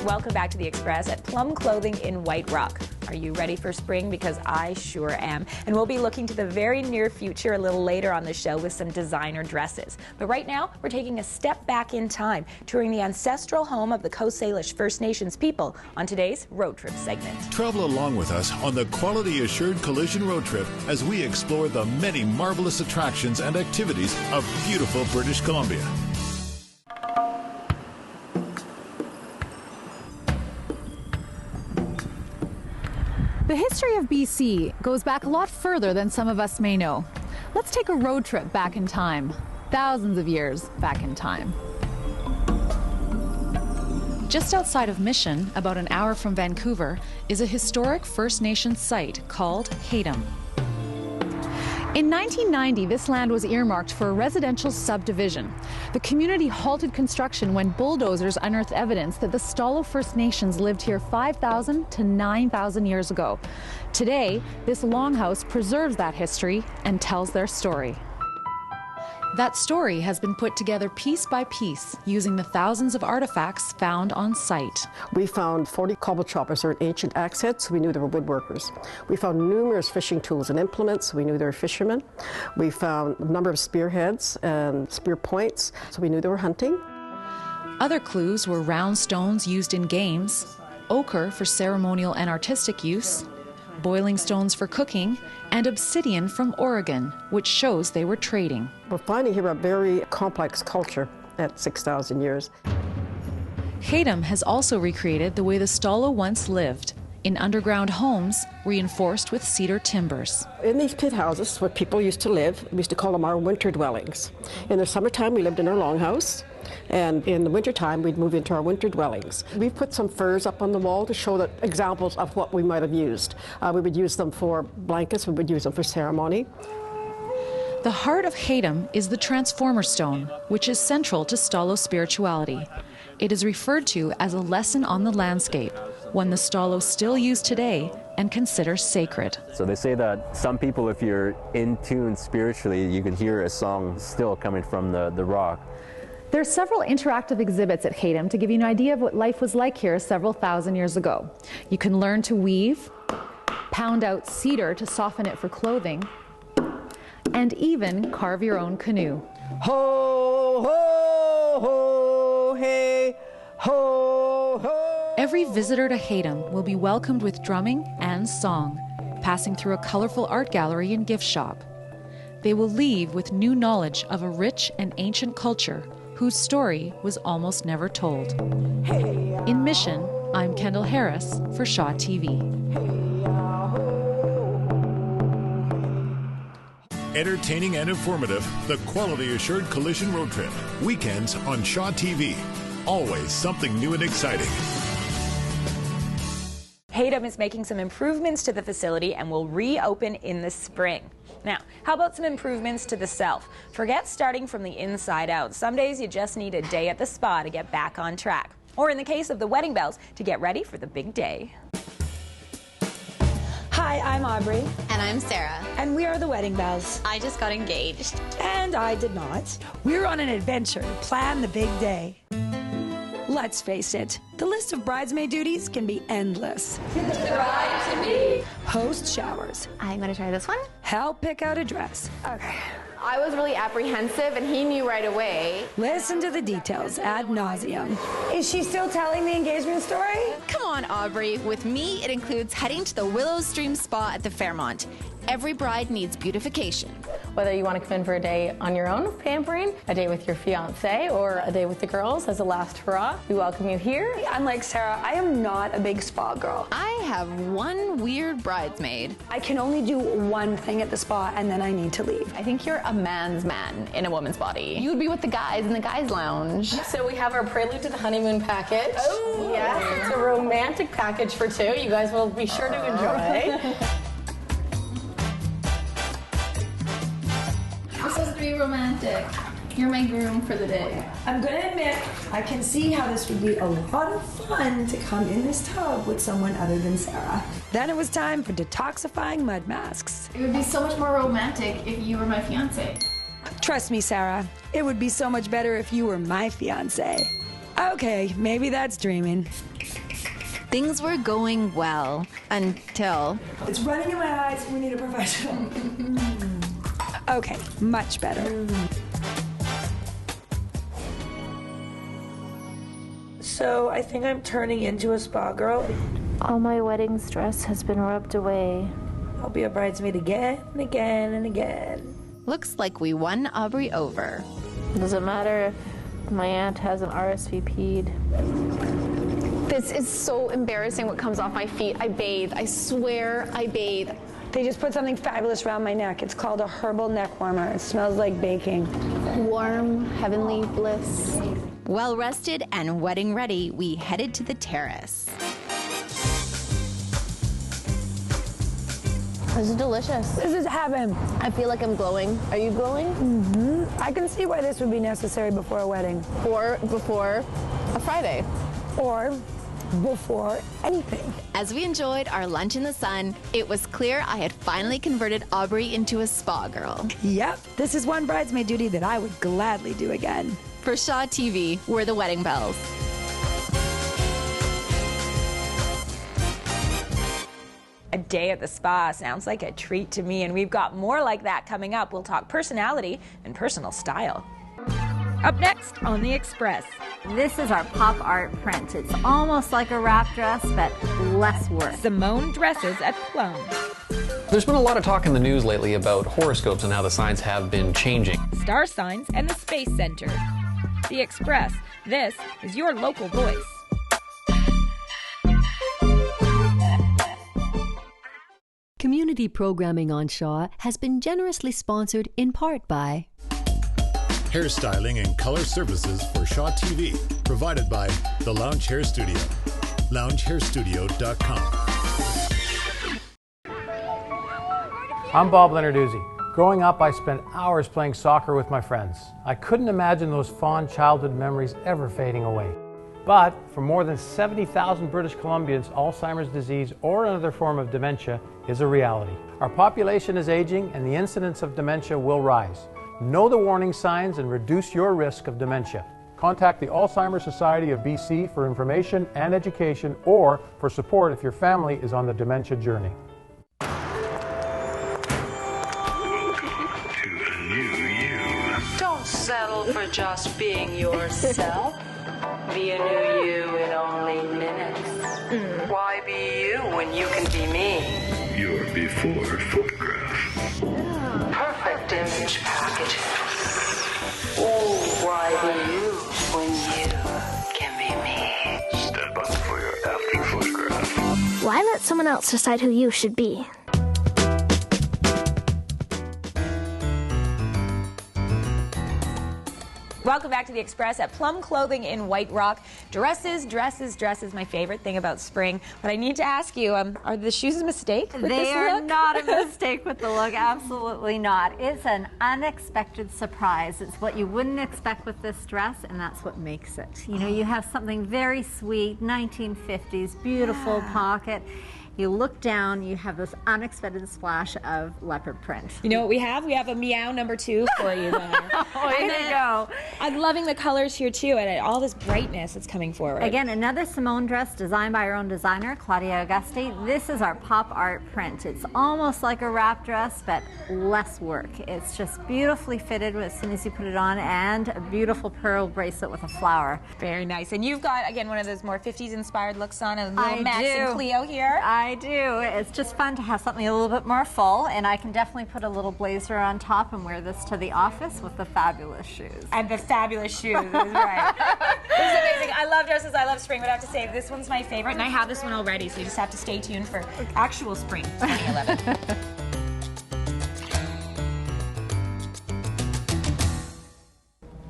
Welcome back to The Express at Plum Clothing in White Rock. Are you ready for spring? Because I sure am. And we'll be looking to the very near future a little later on the show with some designer dresses. But right now, we're taking a step back in time, touring the ancestral home of the Coast Salish First Nations people on today's Road Trip segment. Travel along with us on the Quality Assured Collision Road Trip as we explore the many marvelous attractions and activities of beautiful British Columbia. The history of BC goes back a lot further than some of us may know. Let's take a road trip back in time, thousands of years back in time. Just outside of Mission, about an hour from Vancouver, is a historic First Nations site called Xaytem. In 1990, this land was earmarked for a residential subdivision. The community halted construction when bulldozers unearthed evidence that the Stalo First Nations lived here 5,000 to 9,000 years ago. Today, this longhouse preserves that history and tells their story. That story has been put together piece by piece using the thousands of artifacts found on site. We found 40 cobble choppers or an ancient axe head, so we knew they were woodworkers. We found numerous fishing tools and implements, so we knew they were fishermen. We found a number of spearheads and spear points, so we knew they were hunting. Other clues were round stones used in games, ochre for ceremonial and artistic use, boiling stones for cooking, and obsidian from Oregon, which shows they were trading. We're finding here a very complex culture at 6,000 years. Xaytem has also recreated the way the Stalo once lived, in underground homes reinforced with cedar timbers. In these pit houses where people used to live, we used to call them our winter dwellings. In the summertime, we lived in our longhouse, and in the wintertime, we'd move into our winter dwellings. We've put some furs up on the wall to show examples of what we might have used. We would use them for blankets, we would use them for ceremony. The heart of Xaytem is the transformer stone, which is central to Stalo spirituality. It is referred to as a lesson on the landscape, one the Stalo still use today and consider sacred. So they say that some people, if you're in tune spiritually, you can hear a song still coming from the rock. There are several interactive exhibits at Xaytem to give you an idea of what life was like here several thousand years ago. You can learn to weave, pound out cedar to soften it for clothing, and even carve your own canoe. Ho, ho, ho, hey, ho, ho. Every visitor to Xaytem will be welcomed with drumming and song, passing through a colorful art gallery and gift shop. They will leave with new knowledge of a rich and ancient culture whose story was almost never told. In Mission, I'm Kendall Harris for Shaw TV. Entertaining and informative, the Quality Assured Collision Road Trip. Weekends on Shaw TV. Always something new and exciting. Xaytem is making some improvements to the facility and will reopen in the spring. Now, how about some improvements to the self? Forget starting from the inside out. Some days you just need a day at the spa to get back on track. Or in the case of the Wedding Belles, to get ready for the big day. Hi, I'm Aubrey. And I'm Sarah. And we are the Wedding Belles. I just got engaged. And I did not. We're on an adventure to plan the big day. Let's face it, the list of bridesmaid duties can be endless. To the bride-to-be. Host showers. I'm gonna try this one. Help pick out a dress. Okay. I was really apprehensive and he knew right away. Listen to the details ad nauseum. Is she still telling the engagement story? Come on, Aubrey. With me, it includes heading to the Willowstream Spa at the Fairmont. Every bride needs beautification. Whether you want to come in for a day on your own, pampering, a day with your fiance, or a day with the girls as a last hurrah, we welcome you here. Unlike Sarah, I am not a big spa girl. I have one weird bridesmaid. I can only do one thing at the spa and then I need to leave. I think you're a man's man in a woman's body. You would be with the guys in the guys' lounge. So we have our prelude to the honeymoon package. Oh! Yes, it's a romantic package for two. You guys will be sure to enjoy. This is be romantic. You're my groom for the day. I'm gonna admit, I can see how this would be a lot of fun to come in this tub with someone other than Sarah. Then it was time for detoxifying mud masks. It would be so much more romantic if you were my fiance. Trust me, Sarah, it would be so much better if you were my fiance. Okay, maybe that's dreaming. Things were going well until... It's running in my eyes. We need a professional. Okay, much better. So I think I'm turning into a spa girl. All my wedding stress has been rubbed away. I'll be a bridesmaid again and again and again. Looks like we won Aubrey over. Does it matter if my aunt hasn't RSVP'd? This is so embarrassing what comes off my feet. I bathe. I swear I bathe. They just put something fabulous around my neck. It's called a herbal neck warmer. It smells like baking. Warm, heavenly bliss. Well rested and wedding ready, we headed to the terrace. This is delicious. This is heaven. I feel like I'm glowing. Are you glowing? Mm-hmm. I can see why this would be necessary before a wedding. Or before a Friday. Or before anything. As we enjoyed our lunch in the sun, it was clear I had finally converted Aubrey into a spa girl. Yep, this is one bridesmaid duty that I would gladly do again. For Shaw TV, we're the Wedding Belles. A day at the spa sounds like a treat to me, and we've got more like that coming up. We'll talk personality and personal style. Up next on The Express. This is our pop art print. It's almost like a wrap dress, but less work. Simone dresses at Plum. There's been a lot of talk in the news lately about horoscopes and how the signs have been changing. Star signs and the Space Center. The Express. This is your local voice. Community programming on Shaw has been generously sponsored in part by Hairstyling and color services for Shaw TV, provided by The Lounge Hair Studio. LoungeHairStudio.com. I'm Bob Leonarduzzi. Growing up, I spent hours playing soccer with my friends. I couldn't imagine those fond childhood memories ever fading away. But for more than 70,000 British Columbians, Alzheimer's disease or another form of dementia is a reality. Our population is aging and the incidence of dementia will rise. Know the warning signs and reduce your risk of dementia. Contact the Alzheimer's Society of BC for information and education or for support if your family is on the dementia journey. Don't settle for just being yourself. Be a new you in only minutes. Why be you when you can be me? Your before photograph. Perfect image packaging. Oh, why be you when you can be me? Step up for your after photograph. Why let someone else decide who you should be? Welcome back to The Express at Plum Clothing in White Rock. Dresses, dresses, dresses, my favorite thing about spring. But I need to ask you, are the shoes a mistake with They this are look? not a mistake with the look, absolutely not. It's an unexpected surprise. It's what you wouldn't expect with this dress, and that's what makes it. You know, you have something very sweet, 1950s, beautiful pocket. You look down, you have this unexpected splash of leopard print. You know what we have? We have a meow #2 for you there. There you go. I'm loving the colors here too, and all this brightness that's coming forward. Again, another Simone dress designed by our own designer, Claudia Augusti. This is our pop art print. It's almost like a wrap dress, but less work. It's just beautifully fitted as soon as you put it on, and a beautiful pearl bracelet with a flower. Very nice. And you've got, again, one of those more 50s inspired looks on, a little I Max do. and Cleo here. I do. It's just fun to have something a little bit more full, and I can definitely put a little blazer on top and wear this to the office with the fabulous shoes. And the fabulous shoes, is right. This is amazing. I love dresses. I love spring, but I have to say this one's my favorite, and I have this one already, so you just have to stay tuned for actual spring 2011.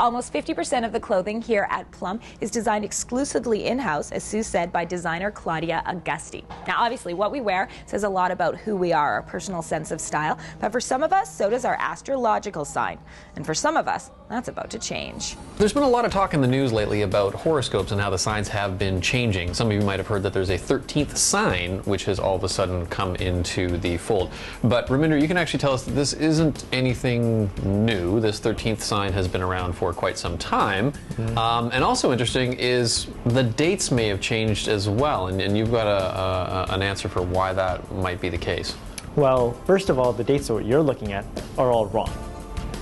Almost 50% of the clothing here at Plum is designed exclusively in-house, as Sue said, by designer Claudia Augusti. Now, obviously, what we wear says a lot about who we are, our personal sense of style, but for some of us, so does our astrological sign. And for some of us, that's about to change. There's been a lot of talk in the news lately about horoscopes and how the signs have been changing. Some of you might have heard that there's a 13th sign, which has all of a sudden come into the fold. But Raminder, you can actually tell us that this isn't anything new. This 13th sign has been around for for quite some time. And also interesting is the dates may have changed as well, and you've got an answer for why that might be the case. Well, first of all, the dates that you're looking at are all wrong.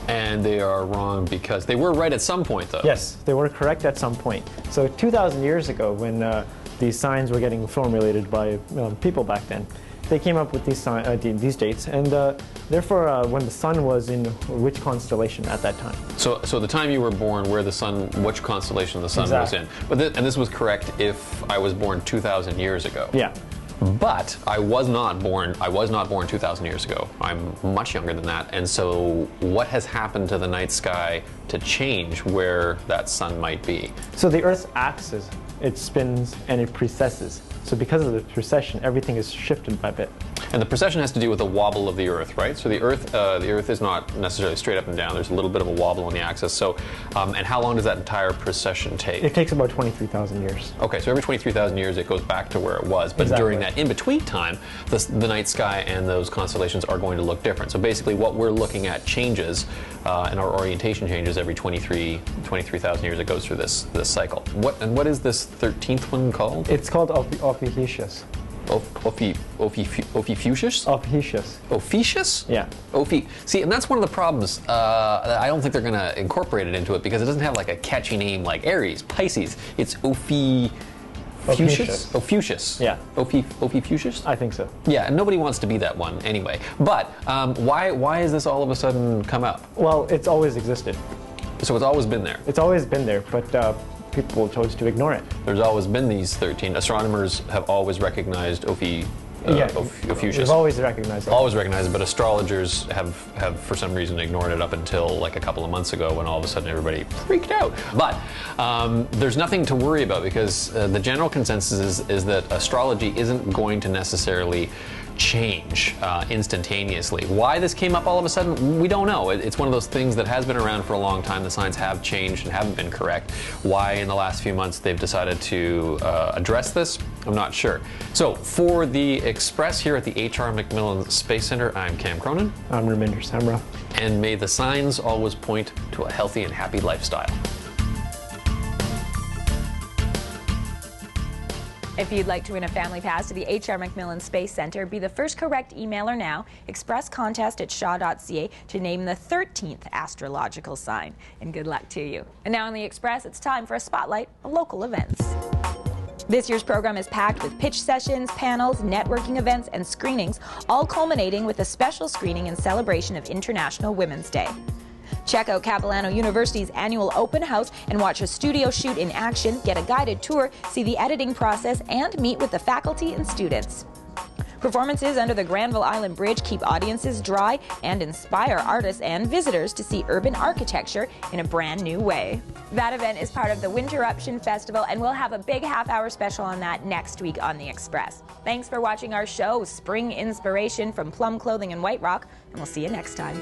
And they are wrong because they were right at some point, though. Yes, they were correct at some point. So 2,000 years ago, when these signs were getting formulated by people back then, they came up with these dates, and therefore when the sun was in which constellation at that time. So the time you were born, where the sun, which constellation the sun was in. But and this was correct if I was born 2,000 years ago. Yeah. But I was not born 2,000 years ago. I'm much younger than that. And so what has happened to the night sky to change where that sun might be? So the Earth's axis, it spins and it precesses. So because of the precession, everything is shifted by a bit. And the precession has to do with the wobble of the Earth, right? So the Earth is not necessarily straight up and down. There's a little bit of a wobble on the axis. So, and how long does that entire precession take? It takes about 23,000 years. Okay, so every 23,000 years it goes back to where it was. But during that in-between time, the night sky and those constellations are going to look different. So basically what we're looking at changes, and our orientation changes every 23,000 years. It goes through this cycle. What is this 13th one called? It's called Ophiuchus. Ophiuchus? Ophiuchus. Ophiuchus? Yeah. See, and that's one of the problems. I don't think they're going to incorporate it into it because it doesn't have like a catchy name like Aries, Pisces. It's Ophiuchus? Ophiuchus. Yeah. Ophiuchus? I think so. Yeah, and nobody wants to be that one anyway. But why has this all of a sudden come up? Well, it's always existed. So it's always been there? It's always been there, but people chose to ignore it. There's always been these 13. Astronomers have always recognized Ophiuchus. We've always recognized it. Always recognized it, but astrologers have for some reason ignored it up until like a couple of months ago when all of a sudden everybody freaked out. But there's nothing to worry about because the general consensus is that astrology isn't going to necessarily change instantaneously. Why this came up all of a sudden, we don't know. It's one of those things that has been around for a long time. The signs have changed and haven't been correct. Why in the last few months they've decided to address this, I'm not sure. So for the Express here at the H.R. MacMillan Space Center, I'm Cam Cronin. I'm Raminder Samra. And may the signs always point to a healthy and happy lifestyle. If you'd like to win a family pass to the H.R. MacMillan Space Center, be the first correct emailer now. Express contest at shaw.ca to name the 13th astrological sign. And good luck to you. And now on the Express, it's time for a spotlight of local events. This year's program is packed with pitch sessions, panels, networking events, and screenings, all culminating with a special screening in celebration of International Women's Day. Check out Capilano University's annual open house and watch a studio shoot in action, get a guided tour, see the editing process, and meet with the faculty and students. Performances under the Granville Island Bridge keep audiences dry and inspire artists and visitors to see urban architecture in a brand new way. That event is part of the Winterruption Festival, and we'll have a big half-hour special on that next week on The Express. Thanks for watching our show, Spring Inspiration from Plum Clothing in White Rock, and we'll see you next time.